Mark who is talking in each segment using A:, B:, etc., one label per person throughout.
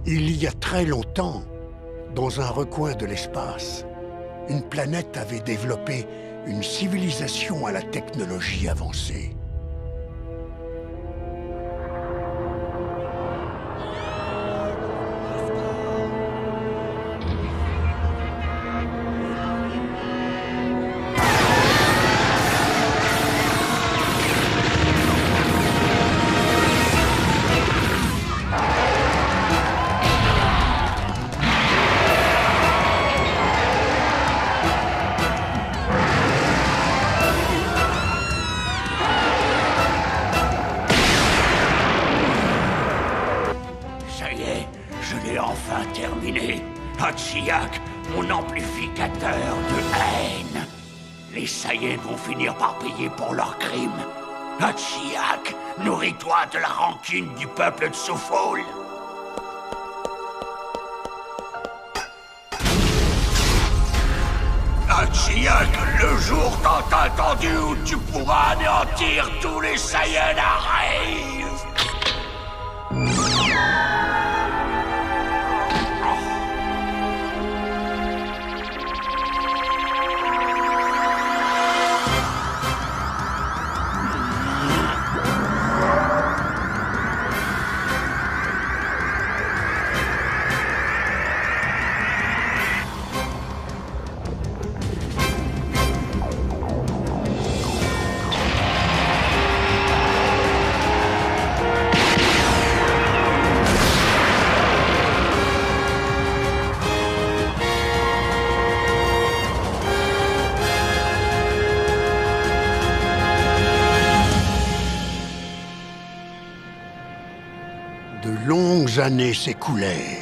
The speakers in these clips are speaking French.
A: Il y a très longtemps, dans un recoin de l'espace, une planète avait développé une civilisation à la technologie avancée.
B: Enfin terminé. Hachiyak, mon amplificateur de haine. Les Saiyans vont finir par payer pour leurs crimes. Hachiyak, nourris-toi de la rancune du peuple de Soufoul. Hachiyak, le jour tant attendu où tu pourras anéantir tous les Saiyans arrive.
A: De longues années s'écoulèrent.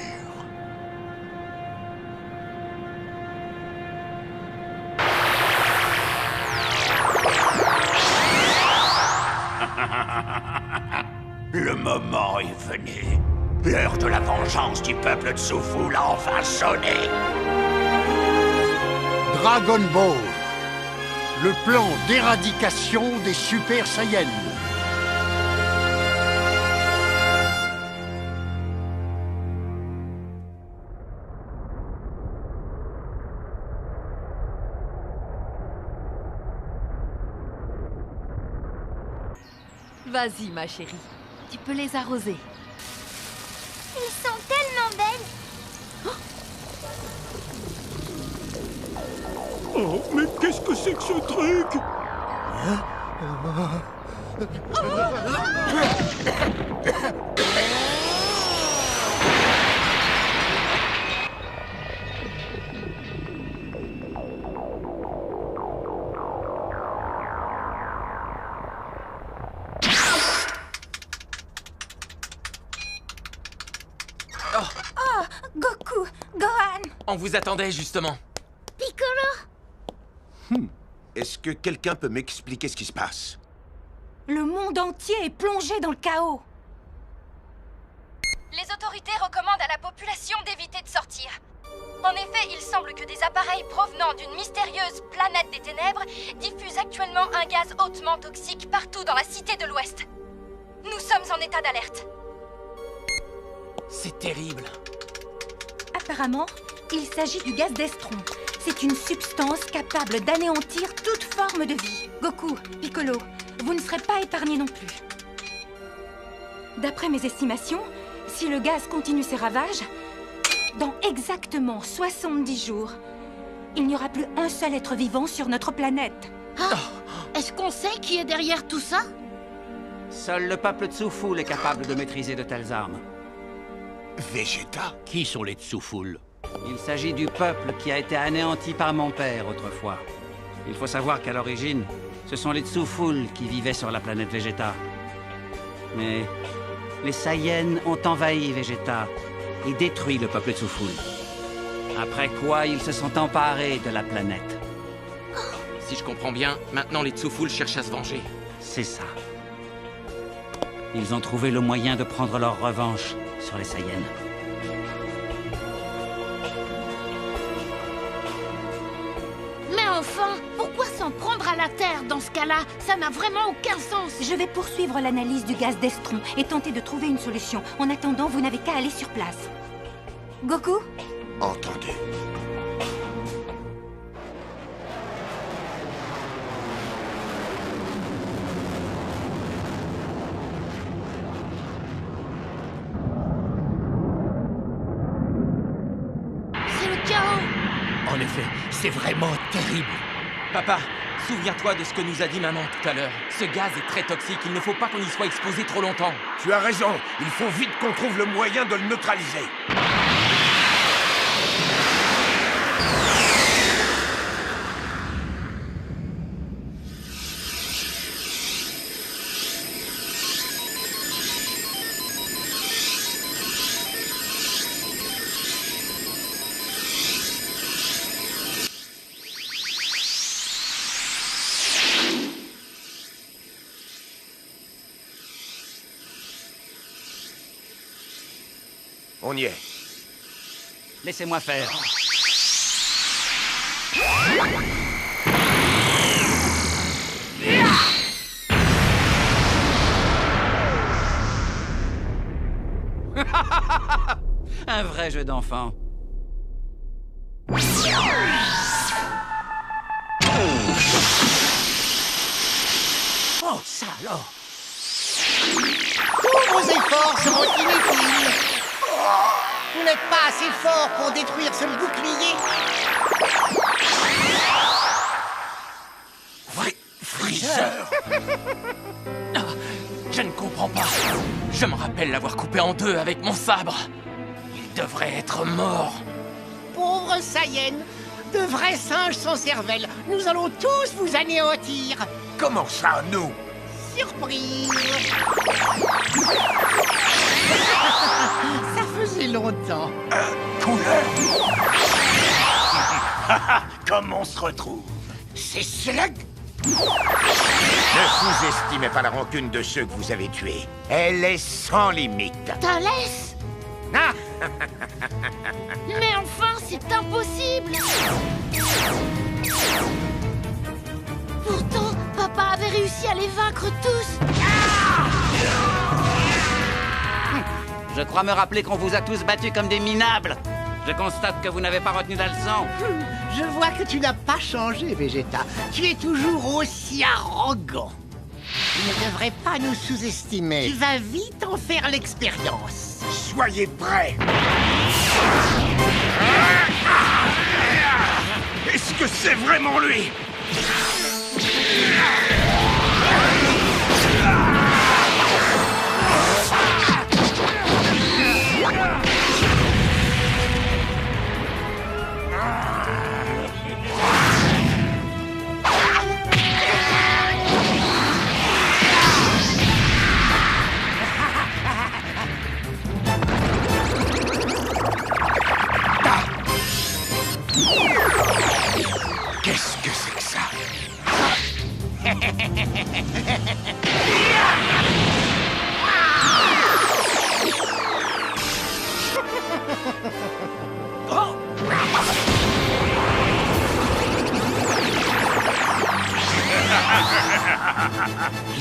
B: Le moment est venu. L'heure de la vengeance du peuple de Soufoul a enfin sonné.
A: Dragon Ball, le plan d'éradication des Super Saiyans.
C: Vas-y, ma chérie. Tu peux les arroser.
D: Ils sont tellement belles.
E: Oh, mais qu'est-ce que c'est que ce truc?
D: Oh, Goku, Gohan,
F: On vous attendait, justement.
D: Piccolo.
G: Est-ce que quelqu'un peut m'expliquer ce qui se passe?
D: Le monde entier est plongé dans le chaos.
H: Les autorités recommandent à la population d'éviter de sortir. En effet, il semble que des appareils provenant d'une mystérieuse planète des ténèbres diffusent actuellement un gaz hautement toxique partout dans la cité de l'Ouest. Nous sommes en état d'alerte.
F: C'est terrible.
D: Apparemment, il s'agit du gaz d'Estron. C'est une substance capable d'anéantir toute forme de vie. Goku, Piccolo, vous ne serez pas épargnés non plus. D'après mes estimations, si le gaz continue ses ravages, dans exactement 70 jours, il n'y aura plus un seul être vivant sur notre planète.
I: Est-ce qu'on sait qui est derrière tout ça?
J: Seul le peuple Tsufoul est capable de maîtriser de telles armes.
G: Vegeta?
B: Qui sont les Tsufoul?
J: Il s'agit du peuple qui a été anéanti par mon père autrefois. Il faut savoir qu'à l'origine, ce sont les Tsufoul qui vivaient sur la planète Vegeta. Mais les Saiyans ont envahi Vegeta et détruit le peuple Tsufoul. Après quoi, ils se sont emparés de la planète.
F: Si je comprends bien, maintenant les Tsufoul cherchent à se venger.
J: C'est ça. Ils ont trouvé le moyen de prendre leur revanche sur les Saiyans.
I: Mais enfin, pourquoi s'en prendre à la Terre dans ce cas-là? Ça n'a vraiment aucun sens.
D: Je vais poursuivre l'analyse du gaz d'Estron et tenter de trouver une solution. En attendant, vous n'avez qu'à aller sur place. Goku?
G: Entendu.
I: C'est le chaos.
B: En effet, c'est vraiment terrible.
F: Papa, souviens-toi de ce que nous a dit maman tout à l'heure. Ce gaz est très toxique, il ne faut pas qu'on y soit exposé trop longtemps.
G: Tu as raison. Il faut vite qu'on trouve le moyen de le neutraliser. On y est.
J: Laissez-moi faire. Un vrai jeu d'enfant.
B: Oh, ça alors!
K: Tous vos efforts seront inutiles. Vous n'êtes pas assez fort pour détruire ce bouclier.
B: Freezer! Ah, je ne comprends pas. Je me rappelle l'avoir coupé en deux avec mon sabre. Il devrait être mort.
K: Pauvre Saiyan, de vrais singes sans cervelle. Nous allons tous vous anéantir.
G: Comment ça, nous?
K: Surprise. Ça faisait longtemps.
B: Couleur! Comme on se retrouve? C'est Slug?
G: Ne sous-estimez pas la rancune de ceux que vous avez tués. Elle est sans limite.
I: T'en laisses?
G: Ah!
I: Mais enfin, c'est impossible. Pourtant, papa avait réussi à les vaincre tous.
J: Je crois me rappeler qu'on vous a tous battus comme des minables. Je constate que vous n'avez pas retenu la leçon.
K: Je vois que tu n'as pas changé, Vegeta. Tu es toujours aussi arrogant. Tu ne devrais pas nous sous-estimer. Tu vas vite en faire l'expérience.
G: Soyez prêts.
B: Est-ce que c'est vraiment lui? Qu'est-ce que c'est que ça?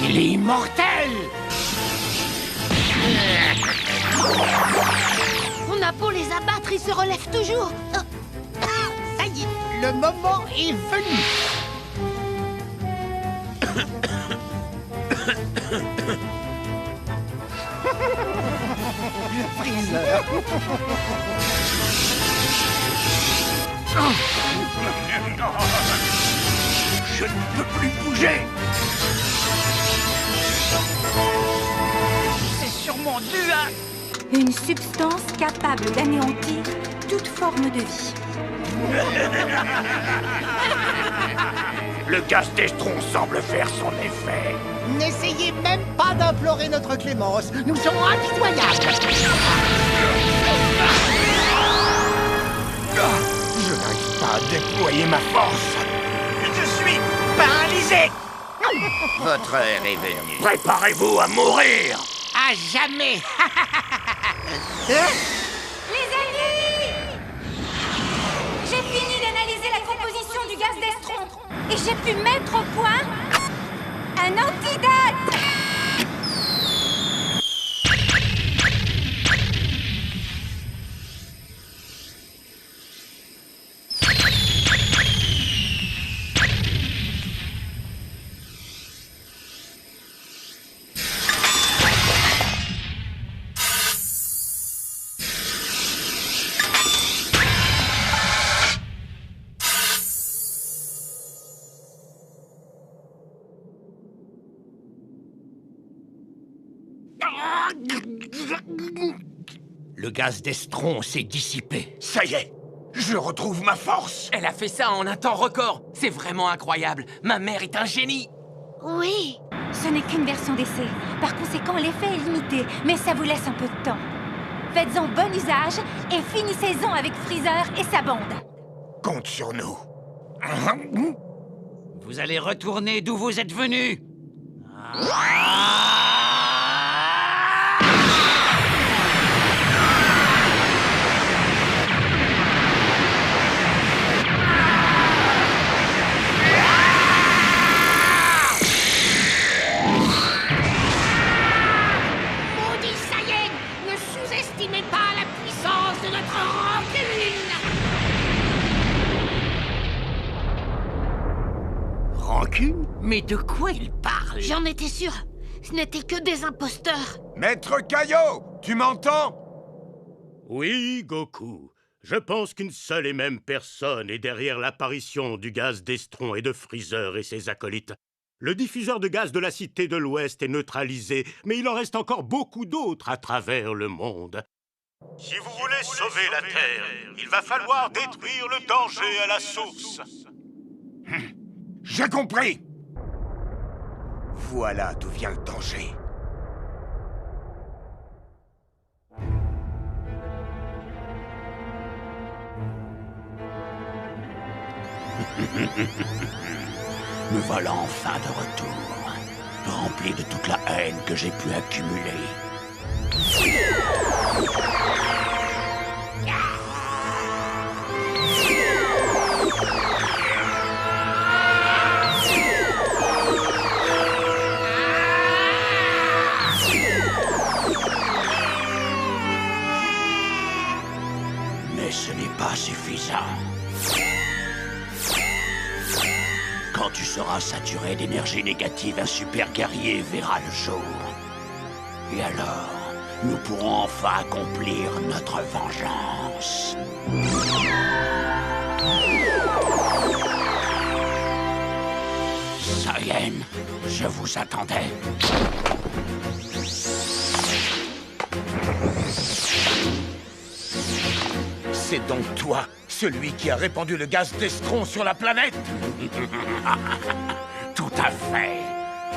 B: Il est immortel!
I: On a beau les abattre, ils se relèvent toujours.
K: Ça y est, le moment est venu. Freezer.
B: Je ne peux plus bouger!
K: C'est sûrement dû à...
D: Une substance capable d'anéantir toute forme de vie.
B: Le gaz d'estron semble faire son effet.
K: N'essayez même pas d'implorer notre clémence. Nous serons impitoyables.
G: Je n'arrive pas à déployer ma force.
B: Je suis paralysé!
G: Votre heure est venue.
B: Préparez-vous à mourir!
K: À jamais.
D: Les amis! J'ai fini d'analyser la composition du gaz d'estron et j'ai pu mettre au point un antidote!
G: Le gaz d'estron s'est dissipé.
B: Ça y est, je retrouve ma force.
F: Elle a fait ça en un temps record. C'est vraiment incroyable. Ma mère est un génie.
I: Oui.
D: Ce n'est qu'une version d'essai. Par conséquent, l'effet est limité, mais ça vous laisse un peu de temps. Faites-en bon usage et finissez-en avec Freezer et sa bande.
B: Compte sur nous.
J: Vous allez retourner d'où vous êtes venus.
I: Maudit Saiyan, ne sous-estimez pas la puissance de notre rancune.
K: Rancune? Mais de quoi il parle?
I: J'en étais sûre. Ce n'étaient que des imposteurs.
B: Maître Caillot, tu m'entends?
E: Oui, Goku. Je pense qu'une seule et même personne est derrière l'apparition du gaz d'Estron et de Freezer et ses acolytes. Le diffuseur de gaz de la Cité de l'Ouest est neutralisé, mais il en reste encore beaucoup d'autres à travers le monde. Si vous voulez sauver la Terre, il va falloir détruire le danger à la source.
B: J'ai compris. Voilà d'où vient le danger. Me voilà enfin de retour, rempli de toute la haine que j'ai pu accumuler. Mais ce n'est pas suffisant. Quand tu seras saturé d'énergie négative, un super guerrier verra le jour. Et alors, nous pourrons enfin accomplir notre vengeance. Saiyan, je vous attendais. C'est donc toi, celui qui a répandu le gaz d'Estron sur la planète? Tout à fait.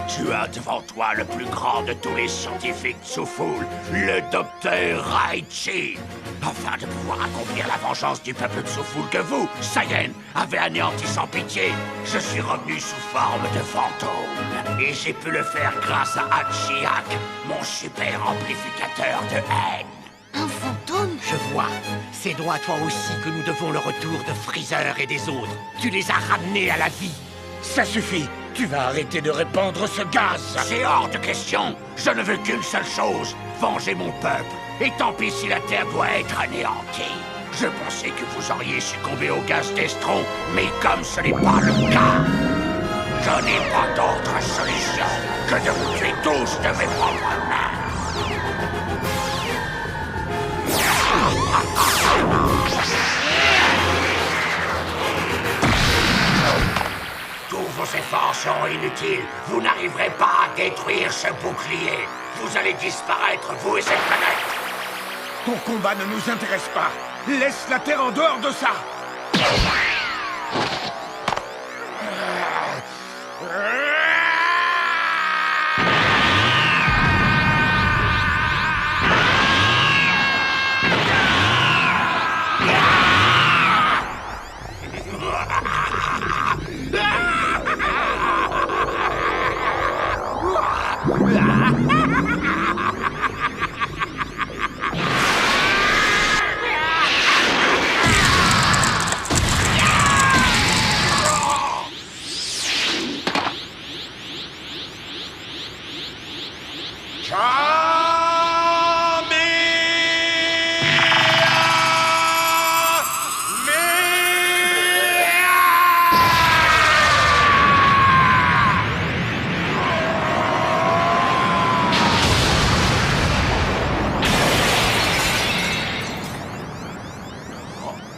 B: Tu as devant toi le plus grand de tous les scientifiques Tsuful, le docteur Raichi. Afin de pouvoir accomplir la vengeance du peuple Tsuful que vous, Saiyan, avez anéanti sans pitié, je suis revenu sous forme de fantôme. Et j'ai pu le faire grâce à Hachiak, mon super amplificateur de haine.
I: Un fantôme?
K: Je vois. C'est donc à toi aussi que nous devons le retour de Freezer et des autres. Tu les as ramenés à la vie.
B: Ça suffit. Tu vas arrêter de répandre ce gaz. C'est hors de question. Je ne veux qu'une seule chose, venger mon peuple. Et tant pis si la Terre doit être anéantie. Je pensais que vous auriez succombé au gaz d'Estron, mais comme ce n'est pas le cas, je n'ai pas d'autre solution que de vous tuer tous de mes propres mains. Tous vos efforts seront inutiles. Vous n'arriverez pas à détruire ce bouclier. Vous allez disparaître, vous et cette planète. Ton combat ne nous intéresse pas. Laisse la Terre en dehors de ça.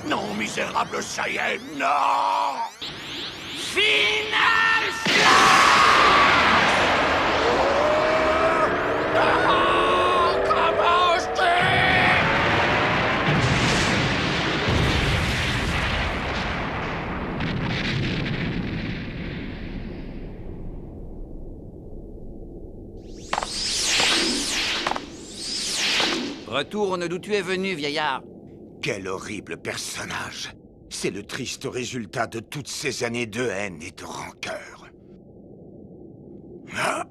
B: Non, misérable Saiyan, non! Final Slash! Oh, comment je
J: Retourne d'où tu es venu, vieillard.
G: Quel horrible personnage. C'est le triste résultat de toutes ces années de haine et de rancœur. Ah!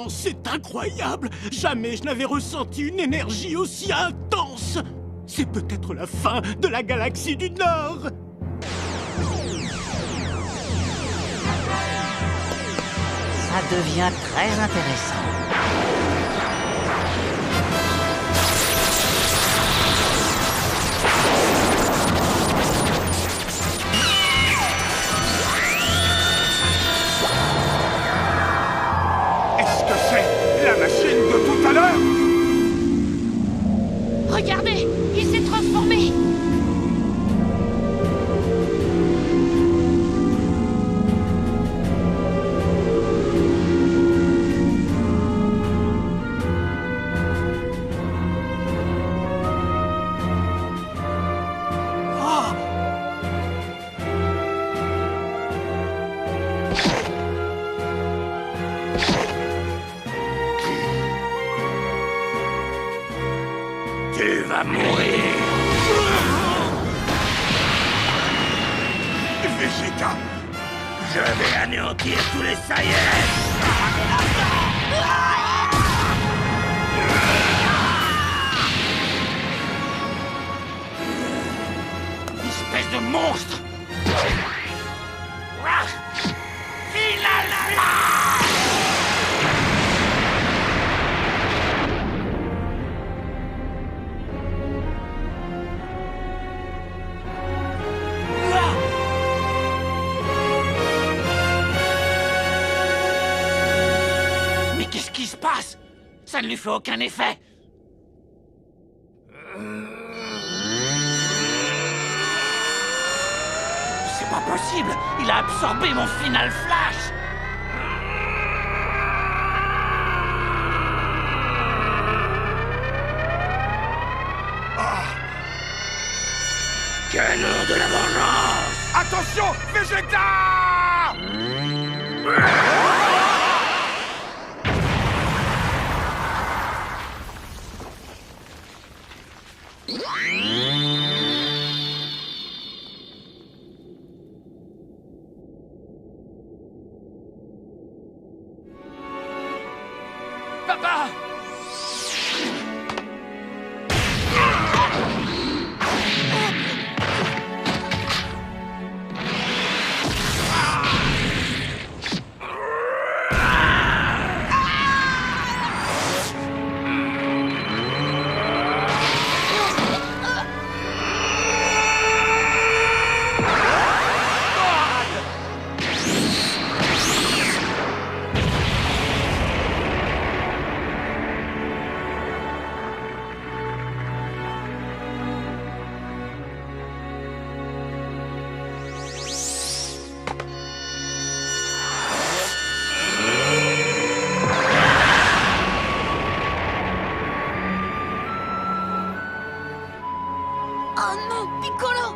E: C'est incroyable! Jamais je n'avais ressenti une énergie aussi intense! C'est peut-être la fin de la galaxie du Nord!
K: Ça devient très intéressant.
I: Regardez, il s'est transformé.
B: Tu vas mourir. Vegeta, je vais anéantir tous les Saiyans. Espèce de monstre. Qu'est-ce qui se passe? Ça ne lui fait aucun effet. C'est pas possible. Il a absorbé mon Final Flash. Canon de la vengeance.
G: Attention, Vegeta!
F: Papa!
I: Oh non, Piccolo!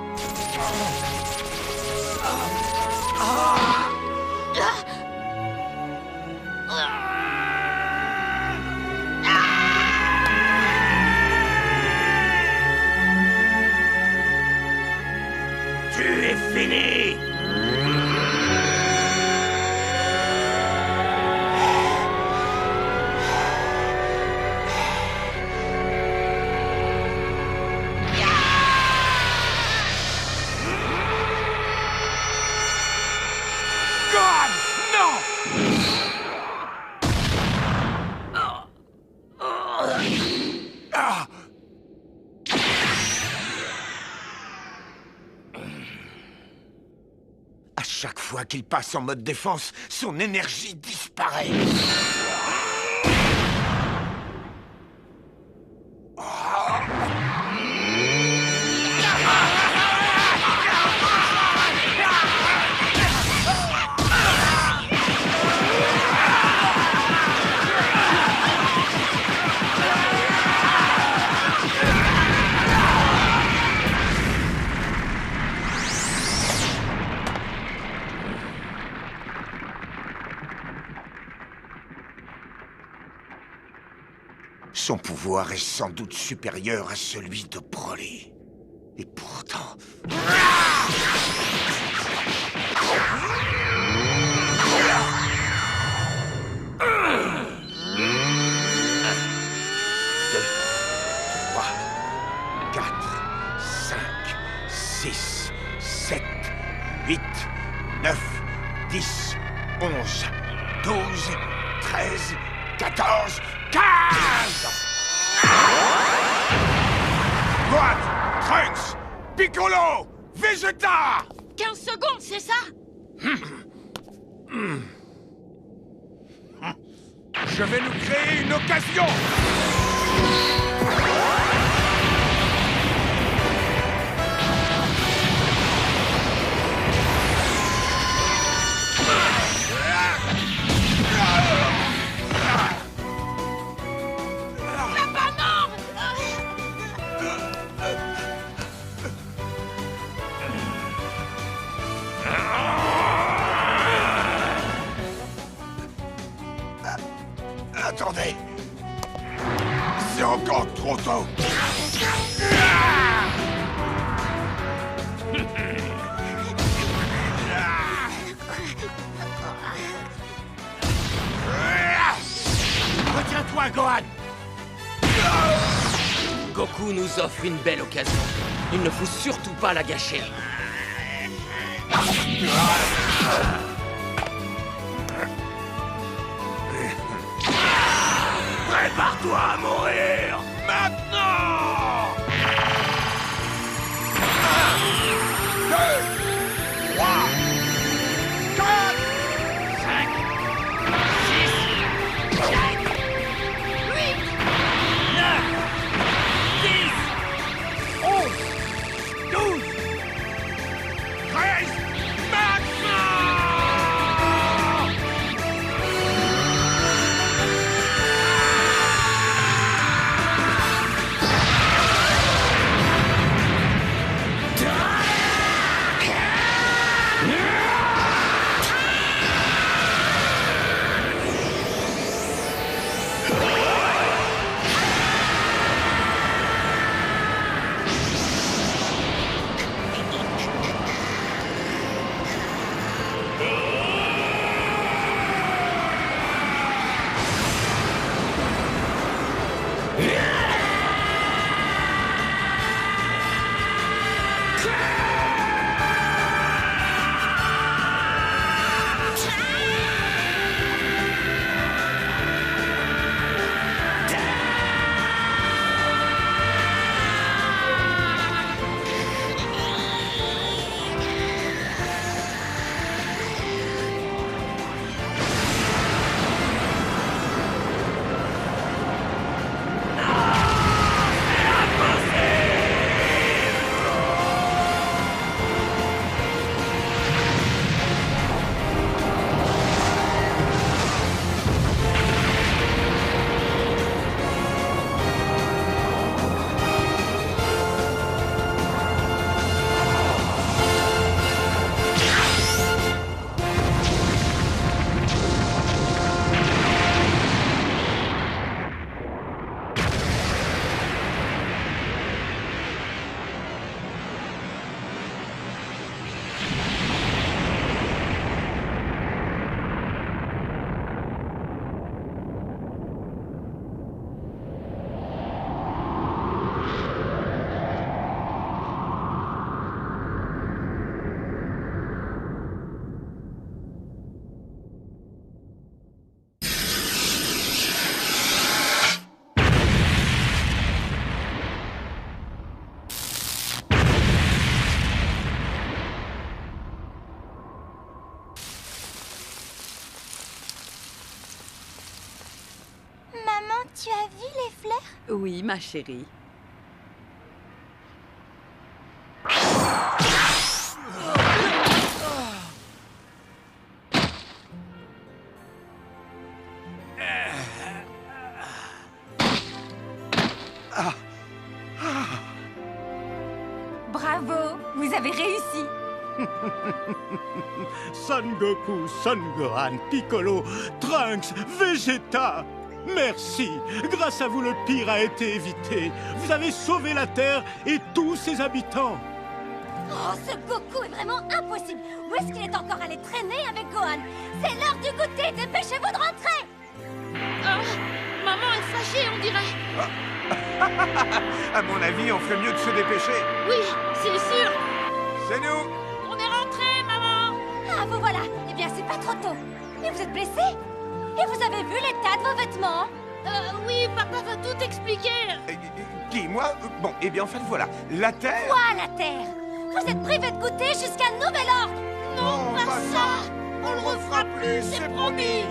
B: Tu es fini.
G: À chaque fois qu'il passe en mode défense, son énergie disparaît. Son pouvoir est sans doute supérieur à celui de Broly. Et pourtant... Six, 7, 8, 9, 10, 11, 12, 13, 14, 15! Gohan, Trunks, Piccolo, Vegeta!
I: 15 secondes, c'est ça?
G: Je vais nous créer une occasion! Attendez! C'est encore trop tôt!
B: Retiens-toi, Gohan!
F: Goku nous offre une belle occasion. Il ne faut surtout pas la gâcher.
B: Prépare-toi à mourir! Maintenant! 1, 2, 3, 4, 5, 6, 7, 8, 9, 10, 11, 12, 13, maintenant!
D: Tu as vu les fleurs?
C: Oui, ma chérie.
D: Bravo, vous avez réussi.
E: Son Goku, Son Gohan, Piccolo, Trunks, Vegeta. Merci. Grâce à vous, le pire a été évité. Vous avez sauvé la Terre et tous ses habitants.
H: Oh, ce Goku est vraiment impossible. Où est-ce qu'il est encore allé traîner avec Gohan? C'est l'heure du goûter, dépêchez-vous de rentrer.
I: Maman est fâchée, on dirait.
G: À mon avis, on ferait mieux de se dépêcher.
I: Oui, c'est sûr.
G: C'est nous.
I: On est rentrés, maman.
H: Ah, vous voilà. Eh bien, c'est pas trop tôt. Mais vous êtes blessé? Et vous avez vu l'état de vos vêtements?
I: Oui, papa va tout expliquer.
G: Qui, moi? Bon, eh bien, en fait, voilà. La Terre...
H: Quoi, la Terre? Vous êtes privé de goûter jusqu'à nouvel ordre.
I: Non, pas ça. On le refera plus, c'est promis.